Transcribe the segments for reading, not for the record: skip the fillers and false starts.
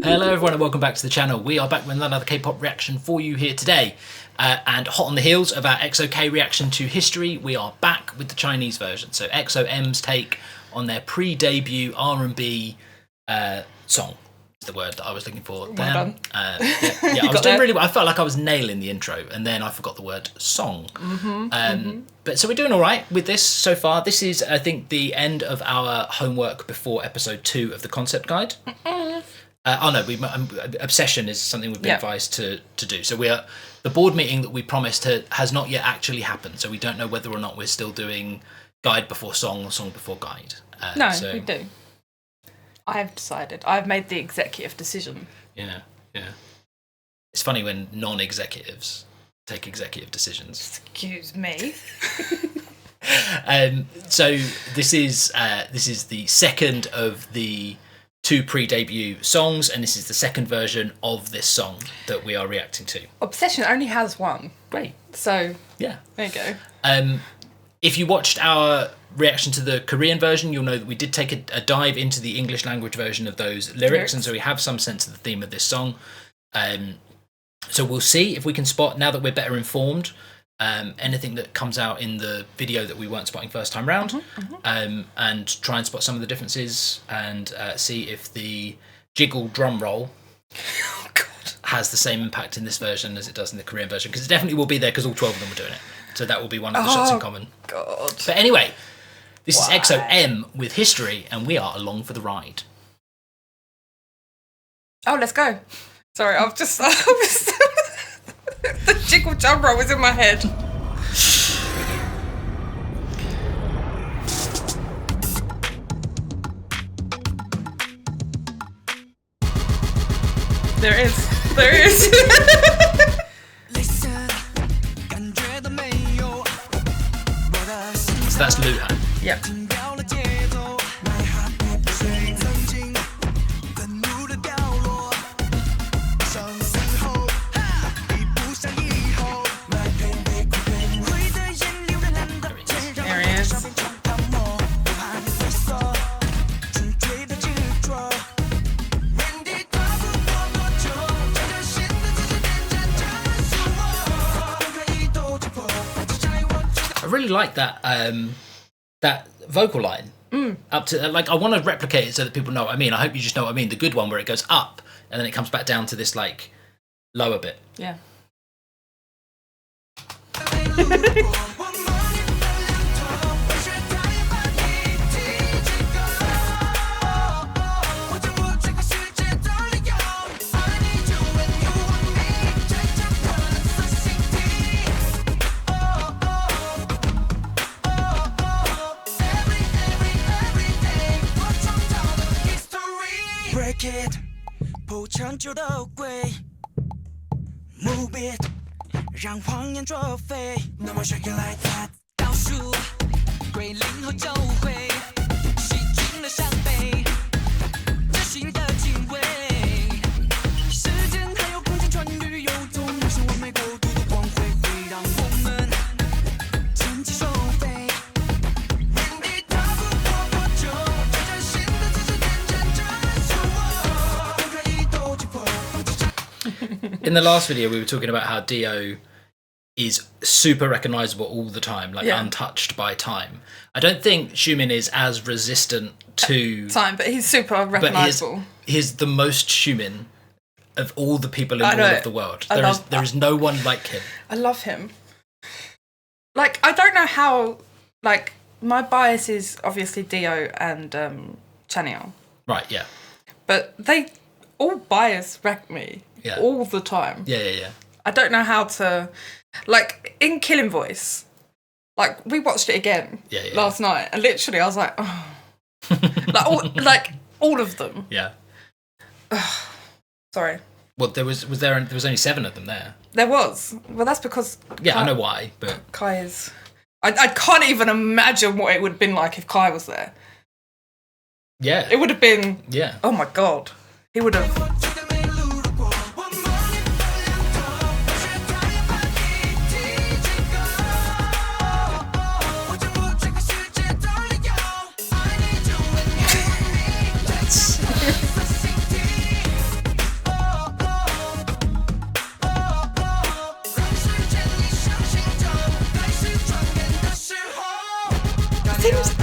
Hello everyone and welcome back to the channel. We are back with another K-pop reaction for you here today. And hot on the heels of our EXO-K reaction to History, we are back with the Chinese version. So EXO-M's take on their pre-debut R&B song. Is the word that I was looking for. Well done. I was doing really well. I felt like I was nailing the intro and then I forgot the word song. But so we're doing all right with this so far. This is, I think, the end of our homework before episode 2 of the concept guide. Obsession is something we've been advised to do. So the board meeting that we promised has not yet actually happened. So we don't know whether or not we're still doing guide before song or song before guide. We do. I have decided. I've made the executive decision. Yeah. It's funny when non-executives take executive decisions. Excuse me. So this is the second of the 2 pre-debut songs, and this is the second version of this song that we are reacting to. Obsession only has one. Great. So yeah, there you go. If you watched our reaction to the Korean version, you'll know that we did take a dive into the English language version of those lyrics, and so we have some sense of the theme of this song. So we'll see if we can spot, now that we're better informed, anything that comes out in the video that we weren't spotting first time round, and try and spot some of the differences and see if the jiggle drum roll has the same impact in this version as it does in the Korean version, because it definitely will be there because all 12 of them were doing it. So that will be one of the shots in common. God. But anyway, this is EXO-M with History, and we are along for the ride. Oh, let's go. Sorry, I was the jiggle drum roll was in my head. There it is. There it is. So that's Luhan. Yep. There he is. I really like that that vocal line. Up to, like, I want to replicate it so that people know what I mean. I hope you just know what I mean. The good one where it goes up and then it comes back down to this like lower bit. Yeah. Break it, 不长久的鬼 Move it, 让谎言作废 No more shaking like that 倒数归零后就会洗尽了伤悲真心的敬畏时间还有空间穿越有种无限完美构图的光辉会让我们趁机收飞 In the last video, we were talking about how Dio is super recognizable all the time, like untouched by time. I don't think Xiumin is as resistant to time, but he's super recognizable. But he's the most Xiumin of all the people in all of the world. There is no one like him. I love him. Like, I don't know how, like, my bias is obviously Dio and Chanyeol. Right, yeah. But they all bias wreck me. Yeah. All the time. Yeah. I don't know how to, like, in Killing Voice, like, we watched it again last night, and literally I was like, oh. like all of them. Yeah. Sorry. Well, there was only 7 of them there. There was. Well, that's because I know why, but Kai is. I can't even imagine what it would have been like if Kai was there. Yeah. It would have been. Yeah. Oh my God. He would have. seems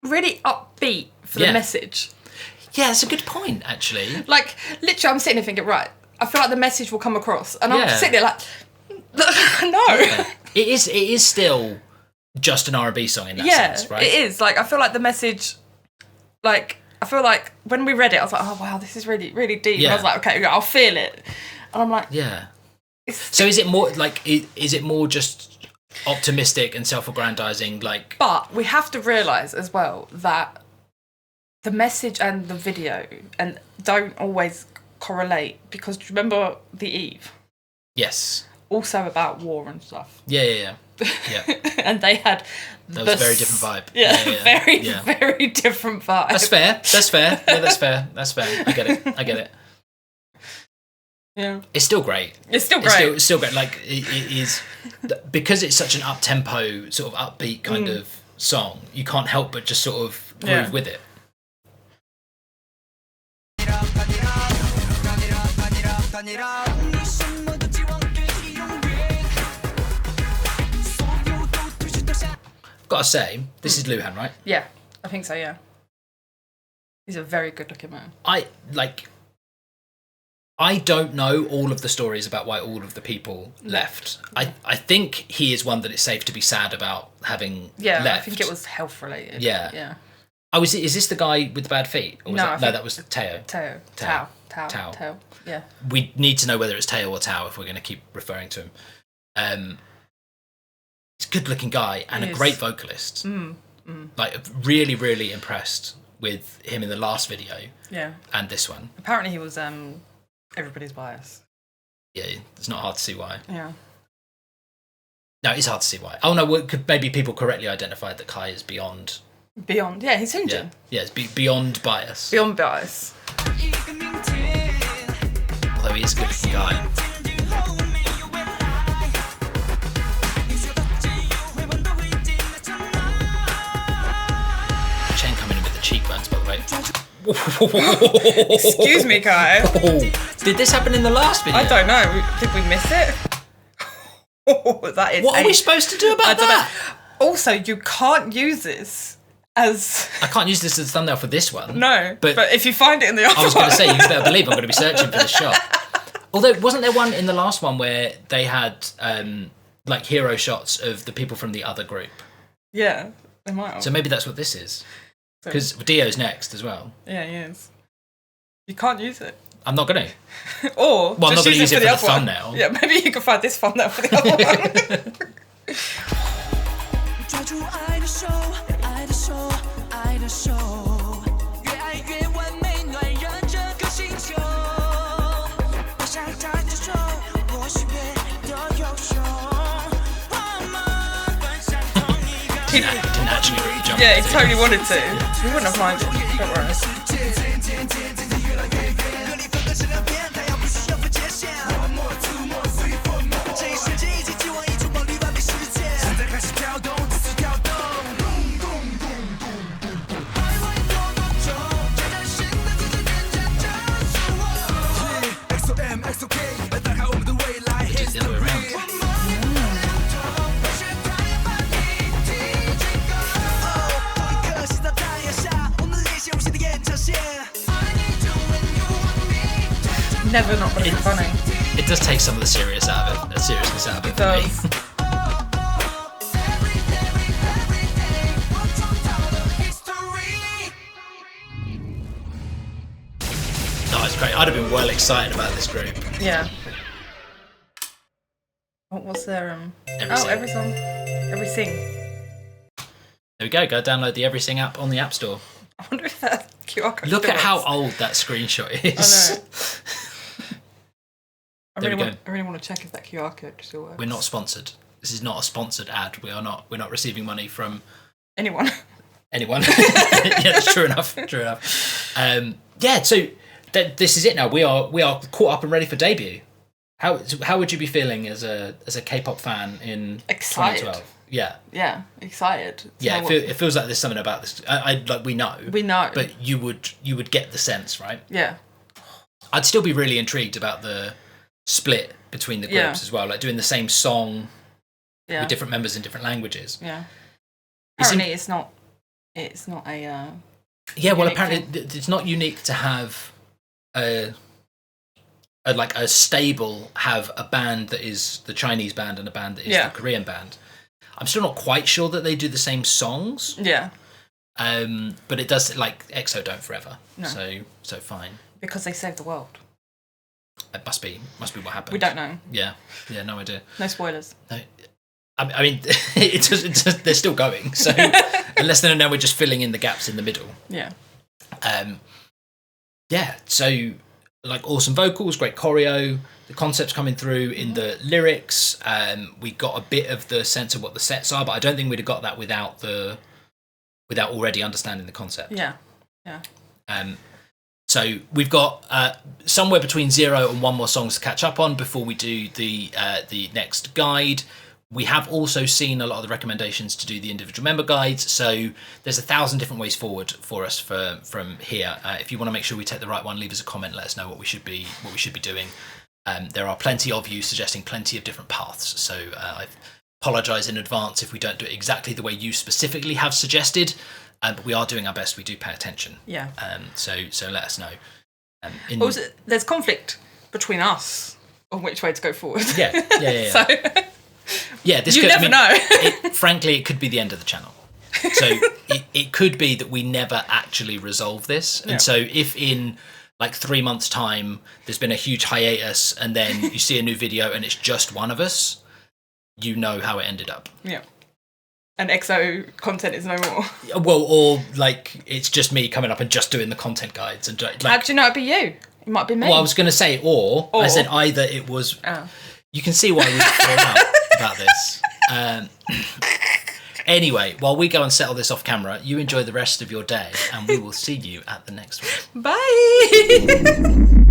really upbeat for the message. Yeah, that's a good point, actually. Like, literally, I'm sitting there thinking, right, I feel like the message will come across. And I'm sitting there like, no. Yeah. It is still just an R&B song in that sense, right? It is. Like, I feel like the message, like, I feel like when we read it, I was like, oh, wow, this is really, really deep. Yeah. And I was like, okay, I'll feel it. And I'm like... Yeah. So is it more, like, is it more just optimistic and self-aggrandizing, like... But we have to realise as well that the message and the video and don't always correlate, because do you remember The Eve? Yes. Also about war and stuff. Yeah. And they had... That was a very different vibe. Yeah. Very different vibe. That's fair. Yeah, that's fair. I get it. Yeah. It's still great. It's still great. Like, it is... Because it's such an up-tempo, sort of upbeat kind of song, you can't help but just sort of groove with it. Gotta say, this is Luhan, right? Yeah, I think so, yeah. He's a very good-looking man. I don't know all of the stories about why all of the people left. I think he is one that it's safe to be sad about having left. I think it was health-related. Yeah. Oh, is this the guy with the bad feet? Or was that was Tao. Tao. Yeah. We need to know whether it's Tao or Tao if we're going to keep referring to him. He's a good-looking guy and a great vocalist. Like, really, really impressed with him in the last video. Yeah. And this one. Apparently he was everybody's bias. Yeah, it's not hard to see why. Yeah. No, it's hard to see why. Oh, no, maybe people correctly identified that Kai is beyond... Beyond, yeah, he's Hyunjin. Yeah, it's beyond bias. Beyond bias. Although he is a good-looking guy. Cheekbones, by the way. Excuse me, Kai. Did this happen in the last video? I don't know. Did we miss it? That is. What are we supposed to do about that? Also, you can't use this as. I can't use this as a thumbnail for this one. No, but if you find it in the other one. I was going to say, you better believe I'm going to be searching for this shot. Although, wasn't there one in the last one where they had like hero shots of the people from the other group? Yeah, they might have. So maybe that's what this is. Because Dio's next as well. Yeah, he is. You can't use it. I'm not going to. Or I'm not going to use it for the thumbnail. Yeah, maybe you can find this thumbnail for the other one. He didn't actually really jump. Yeah, he totally wanted to. He wouldn't have minded. Don't worry. Just the other way around. Never not going to be funny. It does take some of the seriousness out of it It does. For me. No, it's great. I'd have been well excited about this group. Yeah. What's their Everything. There we go. Go download the Everything app on the App Store. I wonder if that QR code. Look at how old that screenshot is. I know. I really want to check if that QR code still works. We're not sponsored. This is not a sponsored ad. We're not receiving money from anyone. Yeah, that's true enough. Yeah, so this is it now. We are caught up and ready for debut. How would you be feeling as a K-pop fan in excited. 2012? Yeah, excited. Yeah, it feels like there's something about this. We know, but you would get the sense, right? Yeah. I'd still be really intrigued about the split between the groups as well, like doing the same song with different members in different languages. Yeah. Apparently, it's not. It's not a. Yeah, well, apparently it's not unique to have a stable, have a band that is the Chinese band and a band that is the Korean band. I'm still not quite sure that they do the same songs. Yeah. But it does, like, EXO don't forever. No. So fine. Because they saved the world. It must be what happened. We don't know. Yeah, no idea. No spoilers. No. I mean, they're still going. So unless then now we're just filling in the gaps in the middle. Yeah. Yeah. So like awesome vocals, great choreo, the concepts coming through in the lyrics. We got a bit of the sense of what the sets are, but I don't think we'd have got that without already understanding the concept. Yeah. So we've got somewhere between 0 and 1 more songs to catch up on before we do the next guide. We have also seen a lot of the recommendations to do the individual member guides, so there's 1,000 different ways forward for us from here. If you want to make sure we take the right one, leave us a comment, let us know what we should be doing. There are plenty of you suggesting plenty of different paths, so I apologise in advance if we don't do it exactly the way you specifically have suggested, but we are doing our best. We do pay attention. Yeah. So let us know. Also, there's conflict between us on which way to go forward. Yeah. So. Yeah, this never know. Frankly, it could be the end of the channel. So it could be that we never actually resolve this. And so if in like 3 months' time there's been a huge hiatus and then you see a new video and it's just one of us, you know how it ended up. Yeah. And EXO content is no more. Well, or like it's just me coming up and just doing the content guides. And like, how do you know it'd be you? It might be me. Well, I was going to say or. I said either it was... Oh. You can see why we thought out about this. Anyway, while we go and settle this off camera, you enjoy the rest of your day and we will see you at the next one. Bye!